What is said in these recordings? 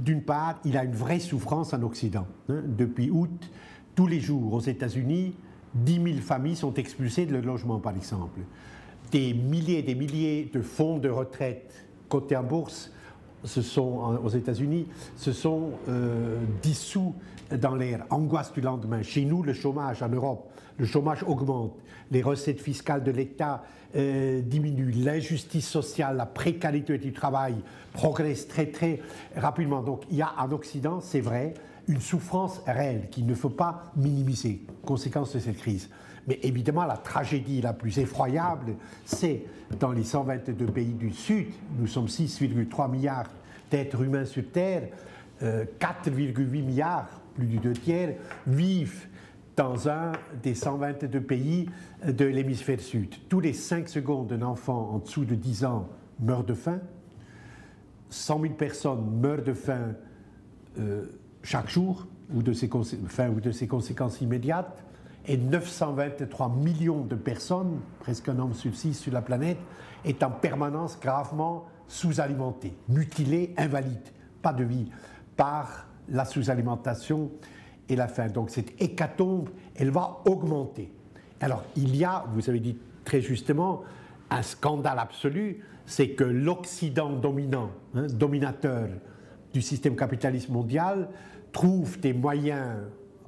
d'une part, il a une vraie souffrance en Occident. Depuis août, tous les jours aux États-Unis, 10 000 familles sont expulsées de leur logement, par exemple. Des milliers et des milliers de fonds de retraite cotés en bourse aux États-Unis se sont dissous dans l'air. Angoisse du lendemain. Chez nous, le chômage en Europe, le chômage augmente, les recettes fiscales de l'État diminuent, l'injustice sociale, la précarité du travail progresse très très rapidement. Donc il y a en Occident, c'est vrai, une souffrance réelle qu'il ne faut pas minimiser, conséquence de cette crise. Mais évidemment, la tragédie la plus effroyable, c'est dans les 122 pays du Sud, nous sommes 6,3 milliards d'êtres humains sur Terre, 4,8 milliards, plus du 2/3, vivent dans un des 122 pays de l'hémisphère sud. Tous les 5 secondes, un enfant en dessous de 10 ans meurt de faim. 100 000 personnes meurent de faim chaque jour, ou de ses conséquences immédiates, et 923 millions de personnes, presque un homme sur 6 sur la planète, est en permanence gravement sous-alimentée, mutilée, invalide, pas de vie, par la sous-alimentation et la faim. Donc cette hécatombe, elle va augmenter. Alors il y a, vous avez dit très justement, un scandale absolu, c'est que l'Occident dominant, dominateur du système capitaliste mondial, trouve des moyens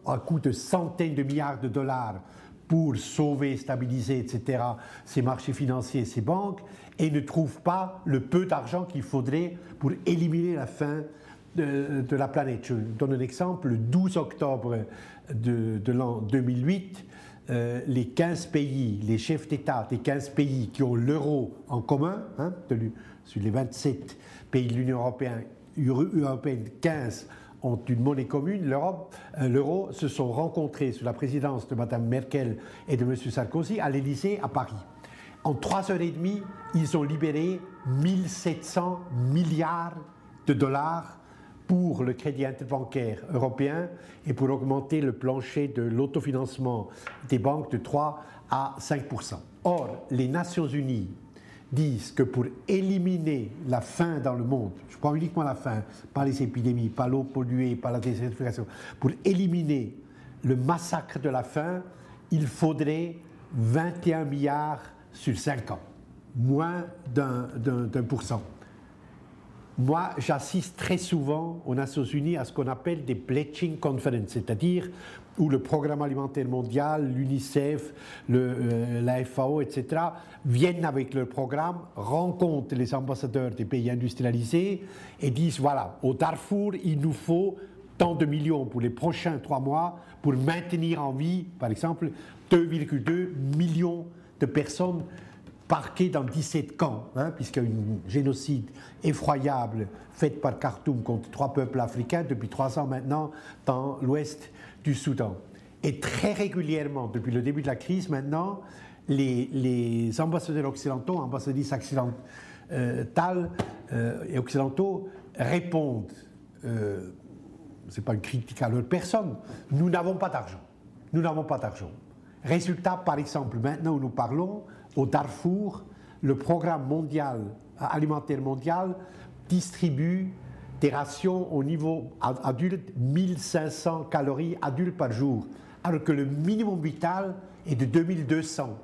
à coût de centaines de milliards de dollars pour sauver, stabiliser, etc., ces marchés financiers, ces banques, et ne trouve pas le peu d'argent qu'il faudrait pour éliminer la faim de la planète. Je donne un exemple. Le 12 octobre de l'an 2008, les 15 pays, les chefs d'État des 15 pays qui ont l'euro en commun, sur les 27 pays de l'Union européenne, 15 ont une monnaie commune, l'euro, se sont rencontrés sous la présidence de Mme Merkel et de M. Sarkozy à l'Élysée, à Paris. En 3 heures et demie, ils ont libéré 1700 milliards de dollars pour le crédit interbancaire européen et pour augmenter le plancher de l'autofinancement des banques de 3 à 5%. Or, les Nations Unies disent que pour éliminer la faim dans le monde, je prends uniquement la faim, pas les épidémies, pas l'eau polluée, pas la désertification, pour éliminer le massacre de la faim, il faudrait 21 milliards sur 5 ans, moins d'un pour cent. Moi, j'assiste très souvent aux Nations Unies à ce qu'on appelle des pledging conferences, c'est-à-dire où le Programme alimentaire mondial, l'UNICEF, la FAO, etc., viennent avec leur programme, rencontrent les ambassadeurs des pays industrialisés et disent, voilà, au Darfour, il nous faut tant de millions pour les prochains 3 mois pour maintenir en vie, par exemple, 2,2 millions de personnes parqués dans 17 camps, puisqu'il y a un génocide effroyable fait par Khartoum contre 3 peuples africains depuis 3 ans maintenant dans l'ouest du Soudan. Et très régulièrement, depuis le début de la crise maintenant, les ambassadeurs occidentaux, ambassadrices occidentales et occidentaux répondent, ce n'est pas une critique à leur personne, nous n'avons pas d'argent. Nous n'avons pas d'argent. Résultat, par exemple, maintenant où nous parlons, au Darfour, le programme alimentaire mondial distribue des rations au niveau adulte, 1500 calories adultes par jour, alors que le minimum vital est de 2200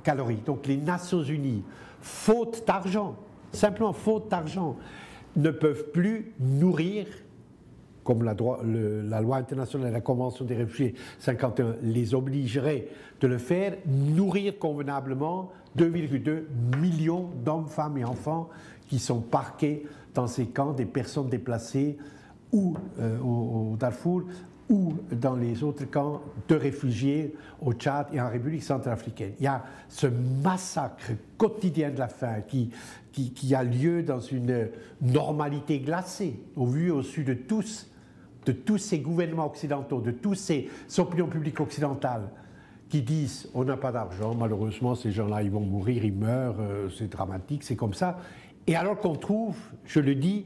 calories. Donc les Nations Unies, faute d'argent, simplement faute d'argent, ne peuvent plus nourrir, comme la loi internationale et la Convention des réfugiés 51 les obligerait de le faire, nourrir convenablement 2,2 millions d'hommes, femmes et enfants qui sont parqués dans ces camps, des personnes déplacées ou au Darfour ou dans les autres camps de réfugiés au Tchad et en République centrafricaine. Il y a ce massacre quotidien de la faim qui a lieu dans une normalité glacée, au vu et au su de tous ces gouvernements occidentaux, de tous ces opinions publiques occidentales qui disent on n'a pas d'argent, malheureusement ces gens-là ils vont mourir, ils meurent, c'est dramatique, c'est comme ça. Et alors qu'on trouve, je le dis,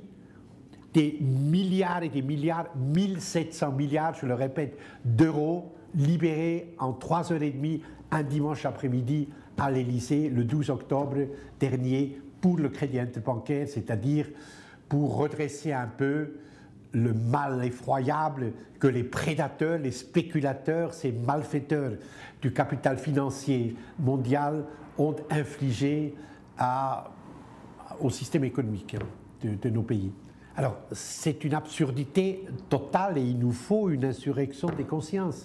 des milliards et des milliards, 1700 milliards, je le répète, d'euros libérés en 3 heures et demie un dimanche après-midi à l'Élysée le 12 octobre dernier pour le crédit interbancaire, c'est-à-dire pour redresser un peu le mal effroyable que les prédateurs, les spéculateurs, ces malfaiteurs du capital financier mondial ont infligé au système économique de nos pays. Alors, c'est une absurdité totale et il nous faut une insurrection des consciences.